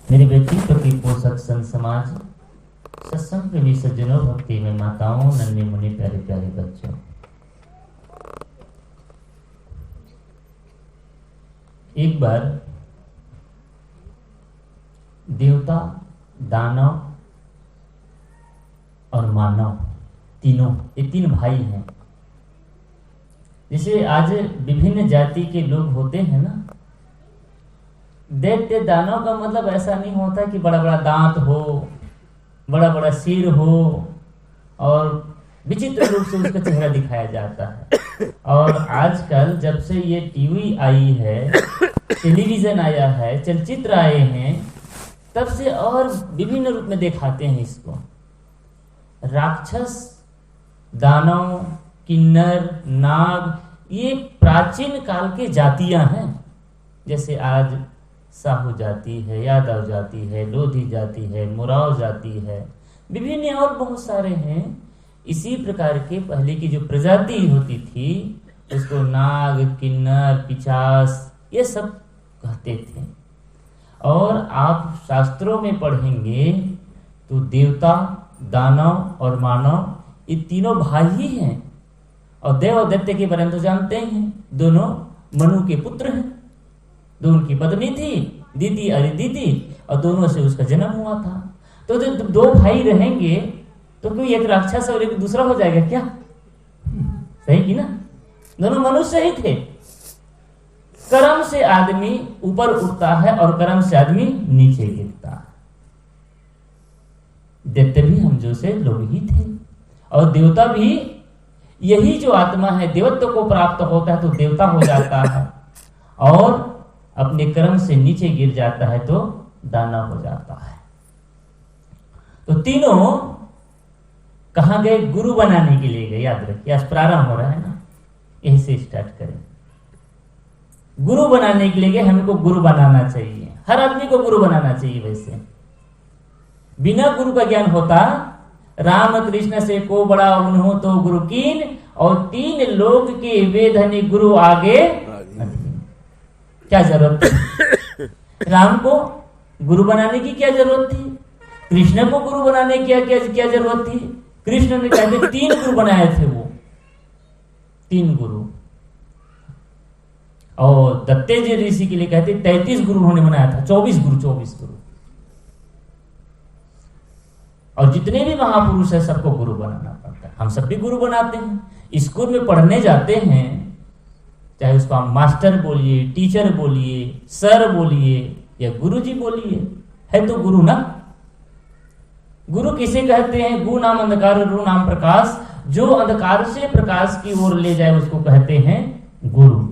मेरे व्यक्तित्व की पोषक संत समाज, सत्संग प्रेमी सज्जनों, भक्ति में माताओं, नन्हे मुनि, प्यारे प्यारे बच्चों, एक बार देवता, दानव और मानव तीनों, ये तीन भाई हैं। जैसे आज विभिन्न जाति के लोग होते हैं ना, दैत्य दानव का मतलब ऐसा नहीं होता कि बड़ा बड़ा दांत हो, बड़ा बड़ा सिर हो और विचित्र रूप से उसका चेहरा दिखाया जाता है। और आजकल जब से ये टीवी आई है, टेलीविजन आया है, चलचित्र आए हैं, तब से और विभिन्न रूप में दिखाते हैं इसको। राक्षस, दानव, किन्नर, नाग, ये प्राचीन काल के जातियां हैं। जैसे आज साहू जाति है, यादव जाति है, लोधी जाति है, मुराव जाति है, विभिन्न और बहुत सारे हैं। इसी प्रकार के पहले की जो प्रजाति होती थी उसको नाग, किन्नर, पिशाच ये सब कहते थे। और आप शास्त्रों में पढ़ेंगे तो देवता, दानव और मानव ये तीनों भाई ही हैं। और देव और दैत्य के बारे में तो जानते हैं, दोनों मनु के पुत्र हैं। दो उनकी पत्नी थी, दीदी अरिदीदी, और दोनों से उसका जन्म हुआ था। तो जब दो भाई रहेंगे तो कोई एक राक्षस और एक दूसरा हो जाएगा क्या? सही की ना? दोनों मनुष्य ही थे। कर्म से आदमी ऊपर उठता है और कर्म से आदमी नीचे गिरता है। दैत्य भी हम जैसे लोग ही थे और देवता भी यही जो आत्मा है, देवत्व को प्राप्त होता है तो देवता हो जाता है और अपने कर्म से नीचे गिर जाता है तो दानव हो जाता है। तो तीनों कहां गए? गुरु बनाने के लिए गए। याद रखिए, आज प्रारंभ हो रहा है ना, यही से स्टार्ट करें। गुरु बनाने के लिए गए। हमको गुरु बनाना चाहिए, हर आदमी को गुरु बनाना चाहिए। वैसे बिना गुरु का ज्ञान होता, राम कृष्ण से को बड़ा उन्हों तो गुरु कीन, और तीन लोग के वेदनी गुरु आगे क्या जरूरत थी? राम को गुरु बनाने की क्या जरूरत थी? कृष्ण को गुरु बनाने की क्या जरूरत थी? कृष्ण ने कहते 3 गुरु बनाए थे, वो 3 गुरु। और दत्तेजी ऋषि के लिए कहते 33 गुरु उन्होंने बनाया था, 24 गुरु। और जितने भी महापुरुष है सबको गुरु बनाना पड़ता है। हम सब भी गुरु बनाते हैं। स्कूल में पढ़ने जाते हैं, चाहे उसको आप मास्टर बोलिए, टीचर बोलिए, सर बोलिए या गुरुजी बोलिए, है तो गुरु ना। गुरु किसे कहते हैं? गु नाम अंधकार, रु नाम प्रकाश। जो अंधकार से प्रकाश की ओर ले जाए उसको कहते हैं गुरु।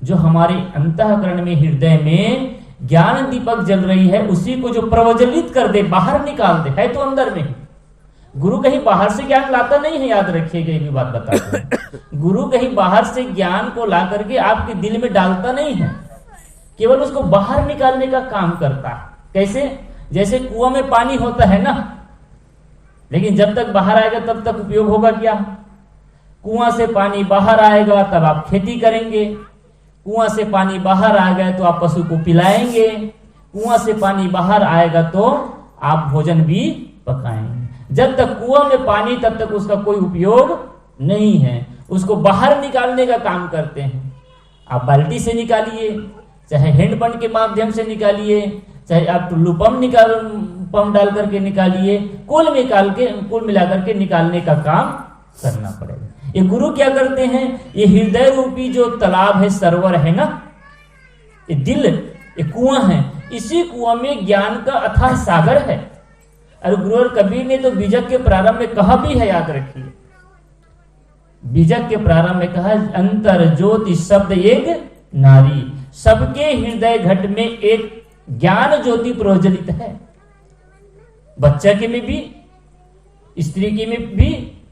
जो हमारे अंतःकरण में, हृदय में ज्ञान दीपक जल रही है, उसी को जो प्रज्वलित कर दे, बाहर निकाल दे, है तो अंदर में। गुरु कहीं बाहर से ज्ञान लाता नहीं है, याद रखिएगा, ये भी बात बताते हैं। गुरु कहीं बाहर से ज्ञान को ला करके आपके दिल में डालता नहीं है, केवल उसको बाहर निकालने का काम करता है। कैसे? जैसे कुआं में पानी होता है ना, लेकिन जब तक बाहर आएगा तब तक उपयोग होगा क्या? कुआं से पानी बाहर आएगा तब आप खेती करेंगे, कुआं से पानी बाहर आ गया तो आप पशु को पिलाएंगे, कुआं से पानी बाहर आएगा तो आप भोजन भी पकाएंगे। जब तक कुआं में पानी तब तक उसका कोई उपयोग नहीं है, उसको बाहर निकालने का काम करते हैं। आप बाल्टी से निकालिए, चाहे हैंडपंप के माध्यम से निकालिए, चाहे आप टुल्लू पंप डाल करके निकालिए, कुल मिला करके निकालने का काम करना पड़ेगा। ये गुरु क्या करते हैं? ये हृदय रूपी जो तालाब है, सरोवर है ना, ये दिल, ये कुआं है, इसी कुआं में ज्ञान का अथाह सागर है। और गुरु कबीर ने तो बीजक के प्रारंभ में कहा भी है, याद रखिए। बीजक के प्रारंभ में कहा, अंतर ज्योति शब्द एक नारी। सबके हृदय घट में एक ज्ञान ज्योति प्रज्वलित है। बच्चा के में भी, स्त्री के में भी,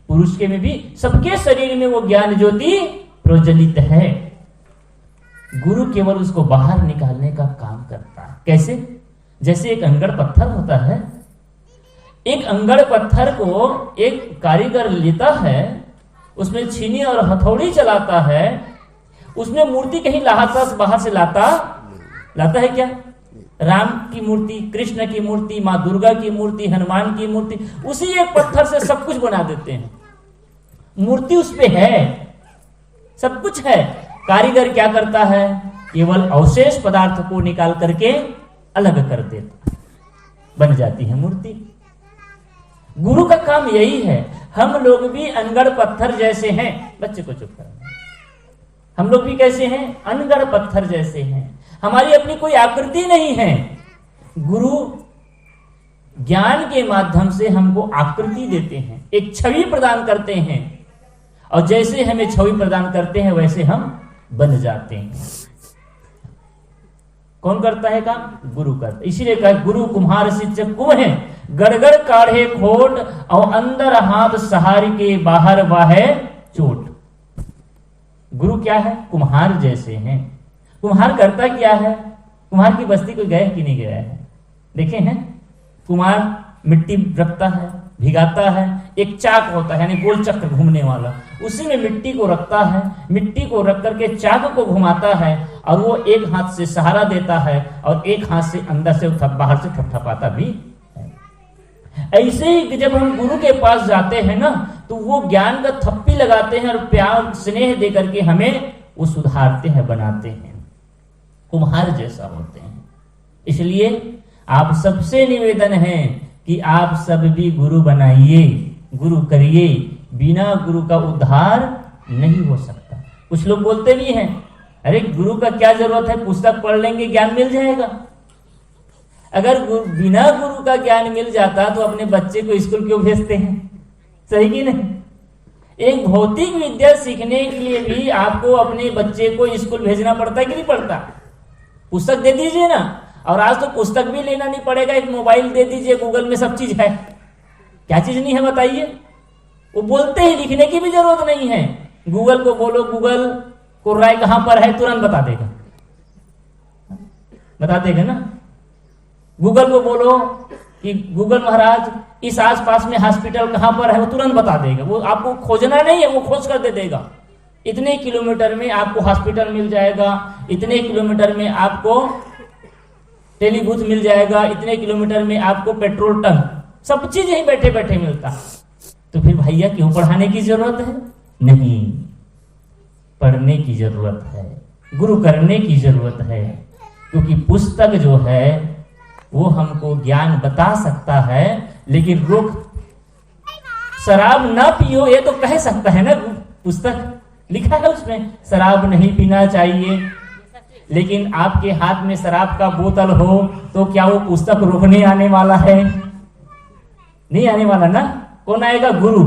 पुरुष के में भी, सबके शरीर में वो ज्ञान ज्योति प्रज्वलित है। गुरु केवल उसको बाहर निकालने का काम करता है। कैसे? जैसे एक अंगड़ पत्थर होता है, एक अंगड़ पत्थर को एक कारीगर लेता है, उसमें छीनी और हथौड़ी चलाता है, उसमें मूर्ति कहीं बाहर से लाता है क्या? राम की मूर्ति, कृष्ण की मूर्ति, माँ दुर्गा की मूर्ति, हनुमान की मूर्ति, उसी एक पत्थर से सब कुछ बना देते हैं। मूर्ति उस पे है, सब कुछ है। कारीगर क्या करता है? केवल अवशेष पदार्थ को निकाल करके अलग कर देता, बन जाती है मूर्ति। गुरु का काम यही है। हम लोग भी अनगढ़ पत्थर जैसे हैं। बच्चे को चुप करना। हम लोग भी कैसे हैं? अनगढ़ पत्थर जैसे हैं। हमारी अपनी कोई आकृति नहीं है। गुरु ज्ञान के माध्यम से हमको आकृति देते हैं, एक छवि प्रदान करते हैं, और जैसे हमें छवि प्रदान करते हैं वैसे हम बन जाते हैं। कौन करता है काम? गुरु करता। इसीलिए कहा गुरु कुम्हार शिक्षक कुम है, गड़गड़ काढ़े खोट और अंदर हाथ सहार के बाहर वाहे चोट। गुरु क्या है? कुम्हार जैसे हैं। कुम्हार करता क्या है? कुम्हार की बस्ती कोई गए कि नहीं गया है? देखे हैं? कुम्हार मिट्टी रखता है, भिगाता है, एक चाक होता है यानी गोल चक्र घूमने वाला, उसी में मिट्टी को रखता है, मिट्टी को रख करके चाक को घुमाता है, और वो एक हाथ से सहारा देता है और एक हाथ से अंदर से बाहर से थपथपाता भी है। ऐसे ही जब हम गुरु के पास जाते हैं ना, तो वो ज्ञान का थप्पी लगाते हैं और प्यार स्नेह दे करके हमें वो सुधारते हैं, बनाते हैं, कुम्हार जैसा होते हैं। इसलिए आप सबसे निवेदन है कि आप सब भी गुरु बनाइए, गुरु करिए। बिना गुरु का उद्धार नहीं हो सकता। कुछ लोग बोलते भी हैं, अरे गुरु का क्या जरूरत है, पुस्तक पढ़ लेंगे ज्ञान मिल जाएगा। अगर बिना गुरु का ज्ञान मिल जाता तो अपने बच्चे को स्कूल क्यों भेजते हैं? सही कि नहीं? एक भौतिक विद्या सीखने के लिए भी आपको अपने बच्चे को स्कूल भेजना पड़ता है कि नहीं पड़ता? पुस्तक दे दीजिए ना, और आज तो पुस्तक भी लेना नहीं पड़ेगा, एक मोबाइल दे दीजिए, गूगल में सब चीज है। क्या चीज नहीं है बताइए? वो बोलते हैं, लिखने की भी जरूरत नहीं है। गूगल को बोलो, गूगल को राय कहां पर है, तुरंत बता देगा, बता देगा ना। गूगल को बोलो कि गूगल महाराज इस आसपास में हॉस्पिटल कहां पर है, वो तुरंत बता देगा। वो आपको खोजना नहीं है, वो खोज कर दे देगा। इतने किलोमीटर में आपको हॉस्पिटल मिल जाएगा, इतने किलोमीटर में आपको टेलीबूथ मिल जाएगा, इतने किलोमीटर में आपको पेट्रोल टंक, सब चीज यहीं बैठे बैठे मिलता। तो फिर भैया क्यों पढ़ाने की जरूरत है? नहीं, पढ़ने की जरूरत है, गुरु करने की जरूरत है। क्योंकि पुस्तक जो है वो हमको ज्ञान बता सकता है, लेकिन रुक शराब ना पियो ये तो कह सकता है ना। पुस्तक लिखा है उसमें शराब नहीं पीना चाहिए, लेकिन आपके हाथ में शराब का बोतल हो तो क्या वो पुस्तक रोकने आने वाला है? नहीं आने वाला ना। कौन आएगा? गुरु।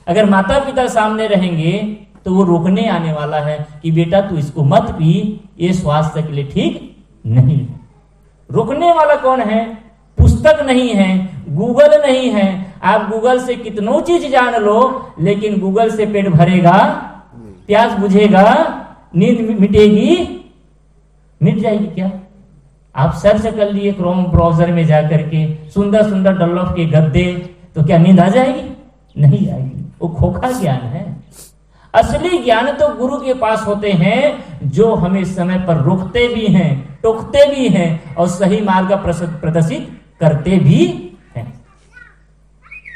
अगर माता पिता सामने रहेंगे तो वो रोकने आने वाला है कि बेटा तू इसको मत पी, ये स्वास्थ्य के लिए ठीक नहीं है। रोकने वाला कौन है? पुस्तक नहीं है, गूगल नहीं है। आप गूगल से कितनों चीज जान लो, लेकिन गूगल से पेट भरेगा, प्यास बुझेगा, नींद मिटेगी? मिट जाएगी क्या? आप सर्च कर लिए क्रोम ब्राउजर में जाकर के सुंदर सुंदर डनलॉप के गद्दे, तो क्या नींद आ जाएगी? नहीं आएगी। वो खोखा ज्ञान है। असली ज्ञान तो गुरु के पास होते हैं, जो हमें समय पर रोकते भी हैं, टोकते भी हैं और सही मार्ग प्रदर्शित करते भी हैं।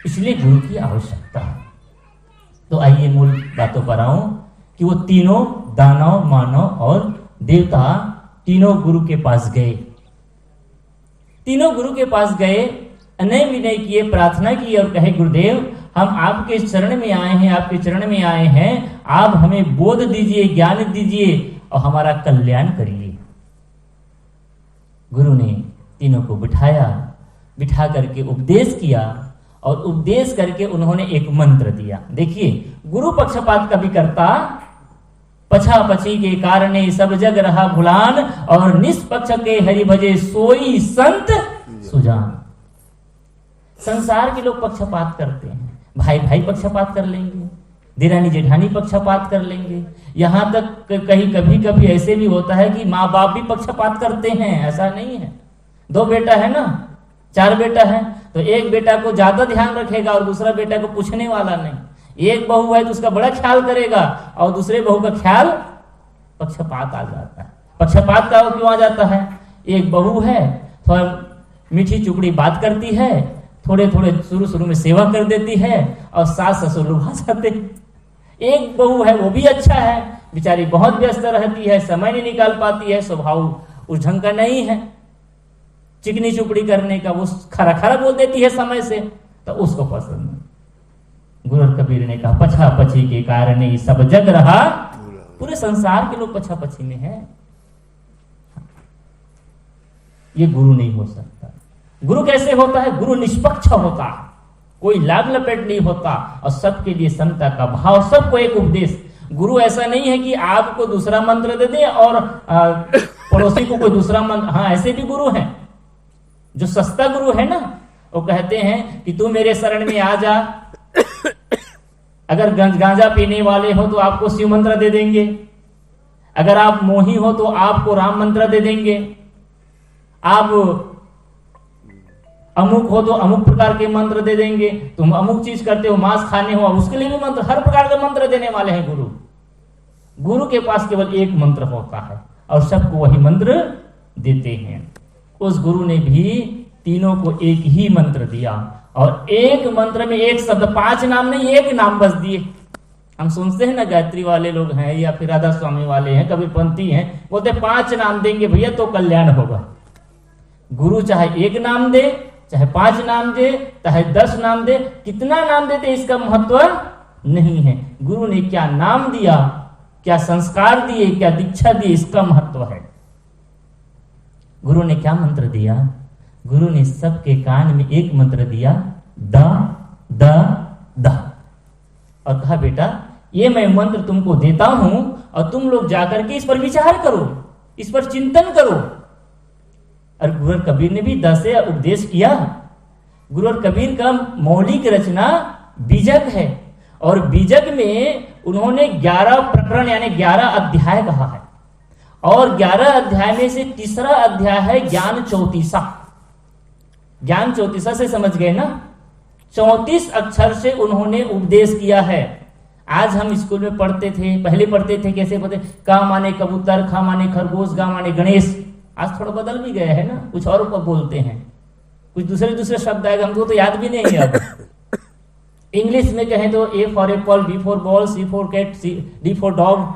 इसलिए गुरु की आवश्यकता है। तो आइए मूल बातों पर आऊं कि वो तीनों दानव, मानव और देवता तीनों गुरु के पास गए। तीनों गुरु के पास गए, अनय विनय किए, प्रार्थना की और कहे गुरुदेव हम आपके चरण में आए हैं, आपके चरण में आए हैं, आप हमें बोध दीजिए, ज्ञान दीजिए और हमारा कल्याण करिए। गुरु ने तीनों को बिठाया, बिठा करके उपदेश किया और उपदेश करके उन्होंने एक मंत्र दिया। देखिए, गुरु पक्षपात कभी करता, पछा पछी के कारणे सब जग रहा भुलान, और निष्पक्ष के हरि भजे सोई संत सुजान। संसार के लोग पक्षपात करते हैं, भाई भाई पक्षपात कर लेंगे, देरानी जेठानी पक्षपात कर लेंगे, यहां तक कहीं कभी कभी ऐसे भी होता है कि माँ बाप भी पक्षपात करते हैं। ऐसा नहीं है, 2 बेटा है ना, 4 बेटा है, तो एक बेटा को ज्यादा ध्यान रखेगा और दूसरा बेटा को पूछने वाला नहीं। एक बहू है तो उसका बड़ा ख्याल करेगा और दूसरे बहू का ख्याल, पक्षपात आ जाता है। पक्षपात का क्यों आ जाता है? एक बहू है थोड़ा मीठी चुपड़ी बात करती है, थोड़े थोड़े शुरू शुरू में सेवा कर देती है और सास ससुर लुभा जाते हैं। एक बहू है वो भी अच्छा है, बेचारी बहुत व्यस्त रहती है, समय नहीं निकाल पाती है, स्वभाव उस ढंग का नहीं है चिकनी चुपड़ी करने का, वो खरा खरा बोल देती है समय से, तो उसको पसंद नहीं। गुरु कबीर ने कहा पछा पछी के कारण ही सब जग रहा, पूरे संसार के लोग पछा पछी में है, ये गुरु नहीं हो सकता। गुरु कैसे होता है? गुरु निष्पक्ष होता है, कोई लाग लपेट नहीं होता और सबके लिए समता का भाव, सबको एक उपदेश। गुरु ऐसा नहीं है कि आपको दूसरा मंत्र दे दे और पड़ोसी को कोई दूसरा मंत्र। हाँ, ऐसे भी गुरु हैं जो सस्ता गुरु है ना, वो कहते हैं कि तू मेरे शरण में आ जा, अगर गांजा पीने वाले हो तो आपको शिव मंत्र दे देंगे, अगर आप मोही हो तो आपको राम मंत्र दे देंगे, आप अमुक हो तो अमुक प्रकार के मंत्र दे देंगे, तुम अमुक चीज करते हो, मांस खाने हो, उसके लिए भी मंत्र, हर प्रकार के मंत्र देने वाले हैं गुरु। गुरु के पास केवल एक मंत्र होता है और सबको वही मंत्र देते हैं। उस गुरु ने भी तीनों को एक ही मंत्र दिया और एक मंत्र में एक शब्द, 5 नाम नहीं, एक नाम बस दिए। हम सुनते हैं ना, गायत्री वाले लोग हैं या फिर राधा स्वामी वाले हैं, कबीरपंथी हैं, बोलते 5 नाम देंगे भैया तो कल्याण होगा। गुरु चाहे एक नाम दे, चाहे 5 नाम दे, चाहे 10 नाम दे, कितना नाम देते इसका महत्व नहीं है। गुरु ने क्या नाम दिया, क्या संस्कार दिए, क्या दीक्षा दी, इसका महत्व है। गुरु ने क्या मंत्र दिया? गुरु ने सबके कान में एक मंत्र दिया, द द द, और कहा बेटा ये मैं मंत्र तुमको देता हूं और तुम लोग जाकर के इस पर विचार करो, इस पर चिंतन करो। और गुरु कबीर ने भी 10 से उपदेश किया। गुरु कबीर का मौलिक रचना बीजक है और बीजक में उन्होंने 11 प्रकरण यानी 11 अध्याय कहा है और 11 अध्याय में से तीसरा अध्याय है ज्ञान चौतीसा। ज्ञान चौतीसा से समझ गए ना, 34 अक्षर से उन्होंने उपदेश किया है। आज हम स्कूल में पढ़ते थे, पहले पढ़ते थे, कैसे पढ़ते, का माने कबूतर, खा माने खरगोश, गा माने गणेश। आज थोड़ा बदल भी गया है ना, कुछ और ऊपर बोलते हैं, कुछ दूसरे शब्द आएगा, हमको तो याद भी नहीं है अब। इंग्लिश में कहें तो A for apple, B for ball, C for cat, D for dog,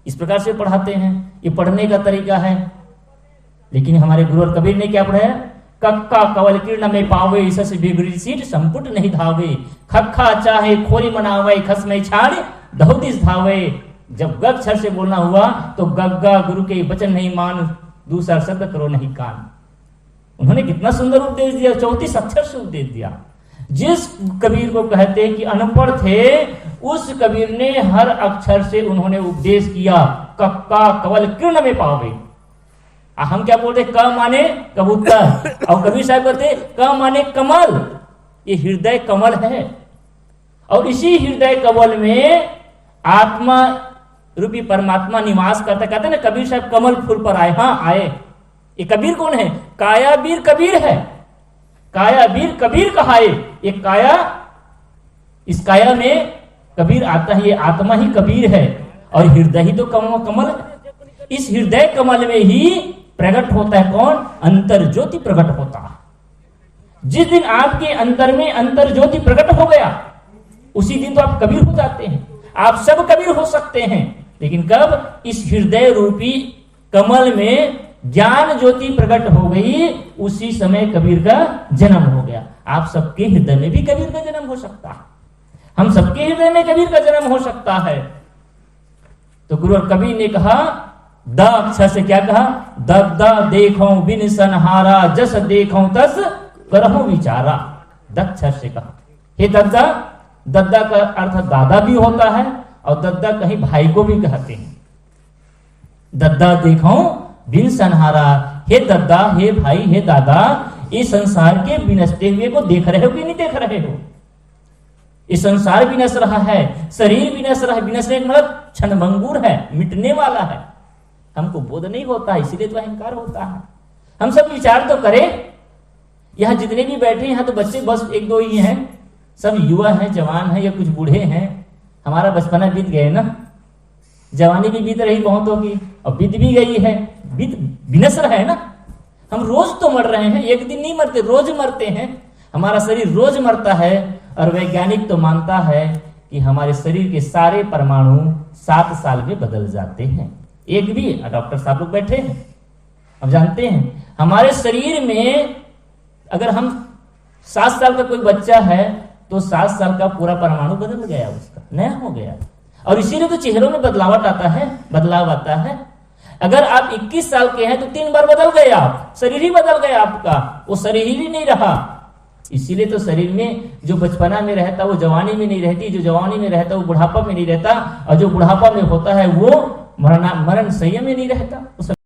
इस प्रकार से पढ़ाते हैं। ये पढ़ने का तरीका है। लेकिन हमारे गुरु कबीर ने क्या पढ़ाया? कक्का कवल किरण में पावे, इसस बिगड़ी सीट संपुट नहीं धावे, खक्खा चाहे खोरी मनावे, खस में छाड़ दहुदिस धावे। जब गग अक्षर से बोलना हुआ तो गग्गा गुरु के वचन नहीं मान, दूसरा शब्द करो नहीं कान। उन्होंने कितना सुंदर उपदेश दिया, 34 अक्षर से उपदेश दिया। जिस कबीर को कहते हैं कि अनपढ़ थे, उस कबीर ने हर अक्षर से उन्होंने उपदेश किया। कक्का कवल किरण में पावे, हम क्या बोलते, क माने कबूतर, और कबीर साहब कहते क माने कमल, ये हृदय कमल है और इसी हृदय कमल में आत्मा रूपी परमात्मा निवास करता। कहते ना कबीर साहब कमल फूल पर आए, हाँ आए। ये कबीर कौन है? कायाबीर कबीर है। कायाबीर कबीर कहाए, ये काया, इस काया में कबीर आता है, ये आत्मा ही कबीर है और हृदय ही तो कमल। इस हृदय कमल में ही प्रकट होता है कौन? अंतर ज्योति प्रकट होता है। जिस दिन आपके अंतर में अंतर ज्योति प्रकट हो गया, उसी दिन तो आप कबीर हो जाते हैं। आप सब कबीर हो सकते हैं, लेकिन कब? इस हृदय रूपी कमल में ज्ञान ज्योति प्रकट हो गई, उसी समय कबीर का जन्म हो गया। आप सबके हृदय में भी कबीर का जन्म हो सकता है, हम सबके हृदय में कबीर का जन्म हो सकता है। तो गुरु कबीर ने कहा, द अक्षर से क्या कहा? दद्दा देखो बिन सनहारा, जस देखो तस करहु विचारा। दक्षर से कहा, हे दद्दा। दद्दा का अर्थ दादा भी होता है और दद्दा कहीं भाई को भी कहते हैं। दद्दा देखो बिन सनहारा, हे दद्दा, हे भाई, हे दादा, इस संसार के विनष्टे हुए को देख रहे हो कि नहीं देख रहे हो? इस संसार विनश रहा है, शरीर विनश रहा है। विनशने का मतलब क्षणभंगुर है, मिटने वाला है। हमको बोध नहीं होता, इसीलिए तो अहंकार होता है। हम सब विचार तो करें। यहाँ जितने भी बैठे हैं, यहाँ तो बच्चे बस 1-2 ही हैं, सब युवा हैं, जवान हैं या कुछ बूढ़े हैं। हमारा बचपना बीत गए ना, जवानी भी बीत रही बहुतों की और बीत भी गई है, बीत विनश रहा है ना। हम रोज तो मर रहे हैं, एक दिन नहीं मरते, रोज मरते हैं। हमारा शरीर रोज मरता है और वैज्ञानिक तो मानता है कि हमारे शरीर के सारे परमाणु 7 साल में बदल जाते हैं। एक भी, डॉक्टर साहब लोग बैठे हैं, अब जानते हैं हमारे शरीर में अगर हम 7 साल का कोई बच्चा है तो 7 साल का पूरा परमाणु बदल गया, उसका नया हो गया। और इसीलिए तो चेहरों में बदलाव आता है। अगर आप 21 साल के हैं तो 3 बार बदल गए, आप शरीर ही बदल गया, आपका वो शरीर ही नहीं रहा। इसीलिए तो शरीर में जो बचपना में रहता वो जवानी में नहीं रहती, जो जवानी में रहता वो बुढ़ापा में नहीं रहता, और जो बुढ़ापा में होता है वो मरण संयम में नहीं रहता।